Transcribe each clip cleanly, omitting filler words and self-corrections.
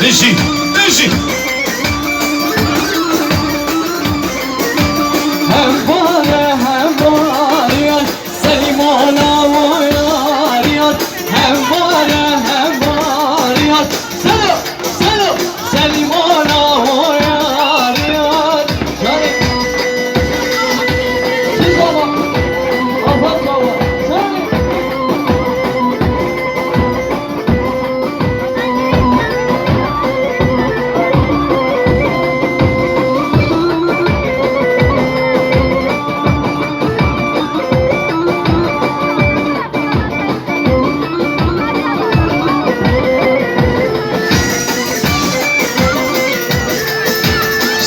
بشی بشی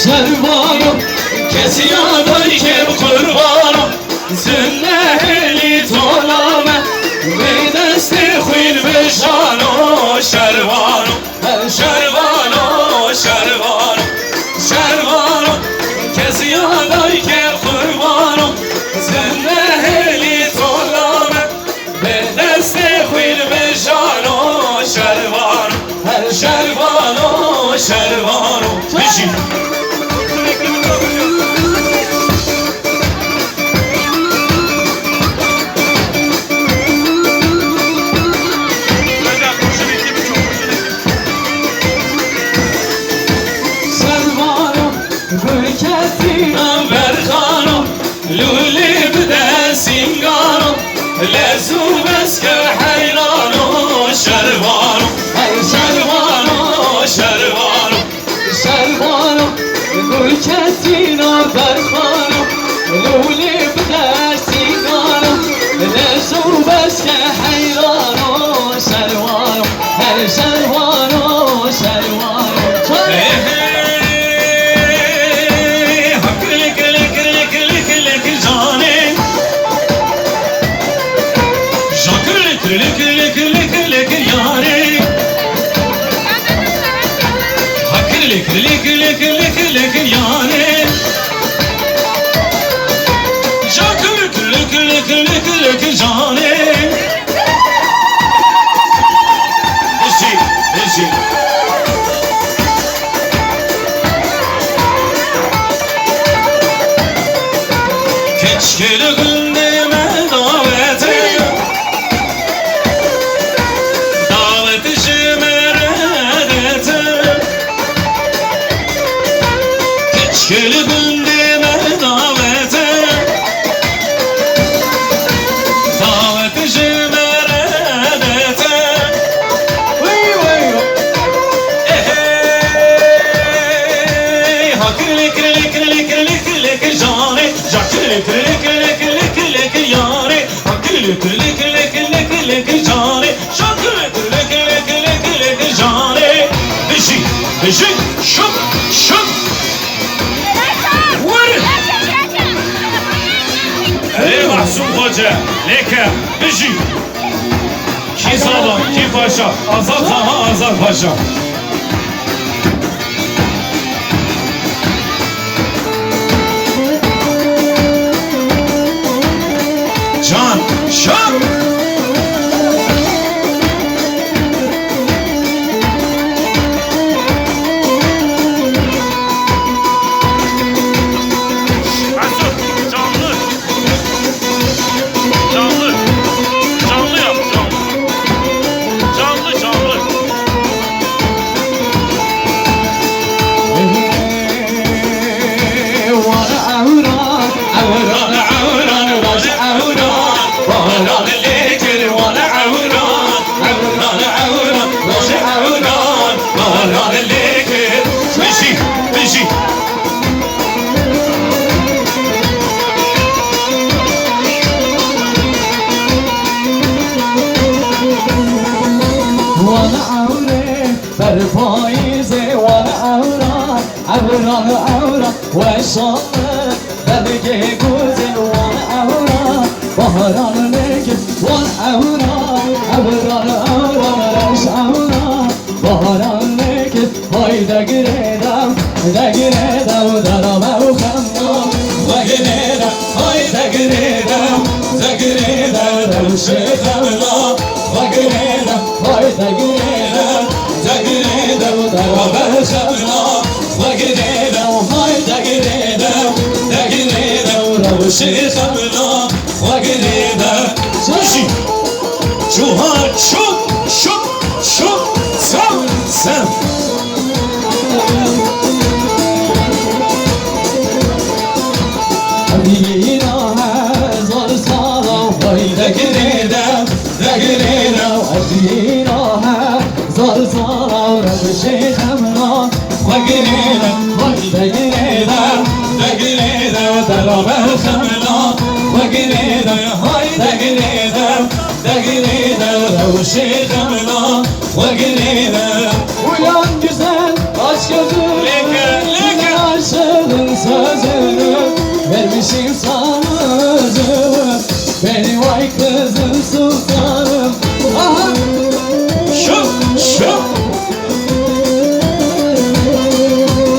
شروانم کسی آدایی که قربانم زنهلی طولامه به دست خوین بشانو شروانم شروانم شروانم شروانم کسی آدایی که قربانم زنهلی طولامه به دست خوین بشانو شروانم شروانم شروانم بشین لولي بدا سنقانو لازو بس كحيرانو شربانو شربانو شربانو شربانو قول كتينا برخانو لولي بدا سنقانو لازو بس كحيرانو شربانو شربانو شربانو لك لك لك لك ياري هكر لك لك لك لك لك ياري شاكر لك لك لك لك جاني اجي اجي كشكل غني ما دعوتي كل بندي ما دعوته دعوت جمرادته وي وي هاكر لك لك لك لك لك جاني جاكر لك لك لك لك لك ياري هاكر لك لك لك لك لك جاني شاكر لك لك لك لك لك جاني بشي بشي شوف شوف ايه محسوب خوجه ليك بجي كي صادم كي باشا آزاد ها آزاد باشا جان شام برپاییزه وانا اورا اورا اورا و شامه برگه گوزه وانا اورا بهاران میگه وانا اورا اورا اورا رش اورا بهاران میگه های دگیردم درام او خمام دگیردم های دگیردم روش خملا دگیردم های دگیردم ورد شيخنا وقرينا دقرينا دقرينا وضرب الخمنا وقرينا هاي دقرينا دقرينا ولو شيخنا وقرينا ويان güzel aşk gözünü aşığın sözünü vermişim sana özümü benim ay kızım sultanım. Aha. Şup şup.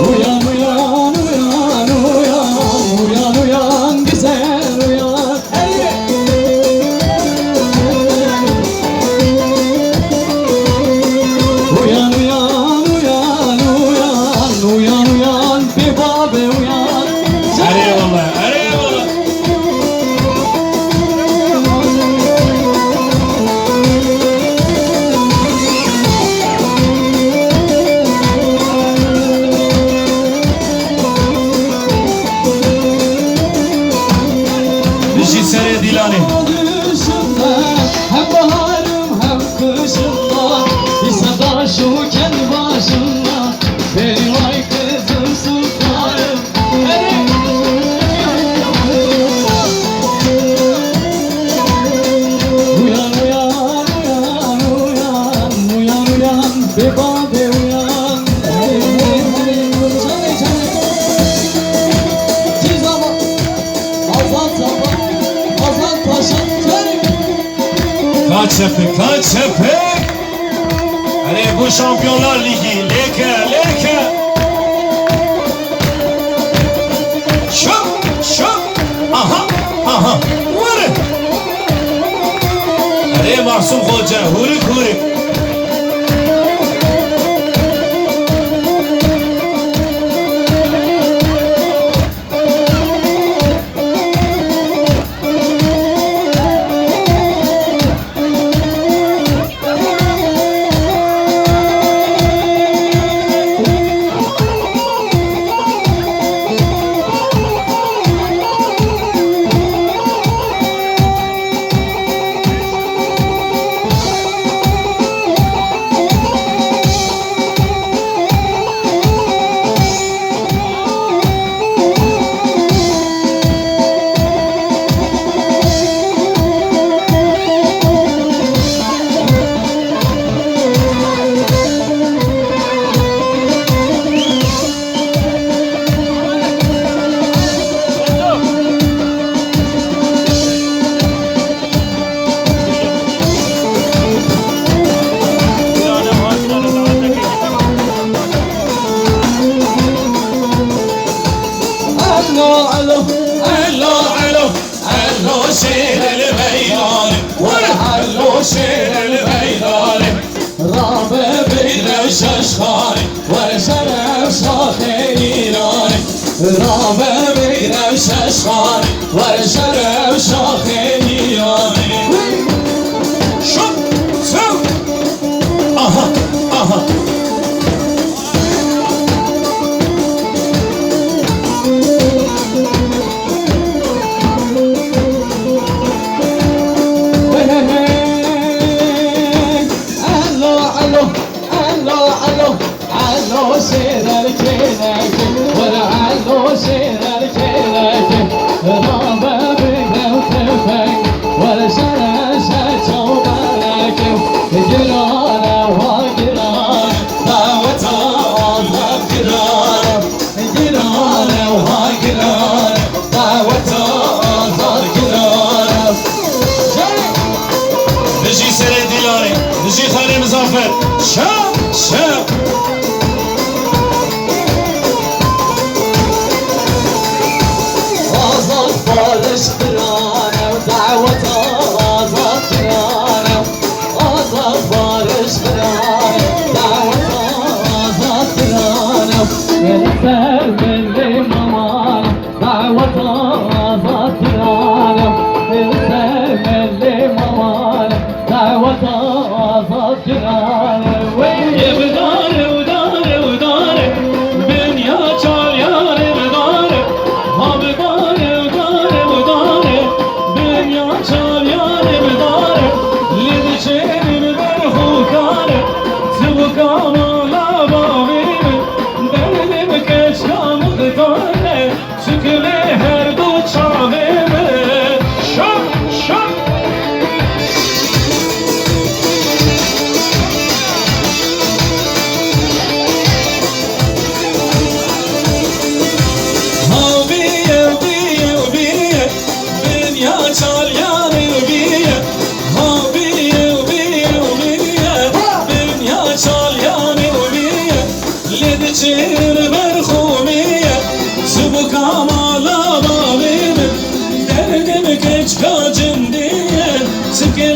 Uyan uyan uyan uyan uyan uyan güzel uyan. Uyan uyan uyan uyan uyan uyan bir babe uyan. Eyvallah eyvallah. Sere Dilani. Düşümde hem baharım hem kışımda bir sada şu kendi başımda benim ay kızım sultanım. Uyan uyan uyan uyan uyan uyan bir babe uyan. Çane çane Tiz ama Azat sabah Azat paşa çane. Kaç sepek kaç sepek. Allez bu Şampiyonlar Ligi leke leke. Şup şup. Aha aha. Vurun. Allez Mahsum Hoca hurik hurik. شير الميدان والحلو شير الميدان رابع بين الششخان والشرف شاخينان رابع بين الششخان والشرف شاخينان شوف شوف اها اها شير الكيلك والعلو شير الكيلك رابع بينا وكفك والشرشة شوبالك قرانة وقرانة دعوة الله قرانة قرانة وقرانة دعوة الله قرانة نجي سري ديلاني نجي خالي مزافر شاب شاب بالش قرانة ودعوة آزاد قرانة آزاد بالش قرانة دعوة آزاد قرانة ينسر من لي ممانة دعوة آزاد قرانة ينسر من لي ممانة دعوة آزاد قرانة يبدار ودار ودار بنيا çal yar بدار ha بدار ودار ودار بنيا çal yar بدار لدشين بدر خوكار تبقى için merhumiye Su kamala bağlıyım Derdim geç kaçın diye Sıkı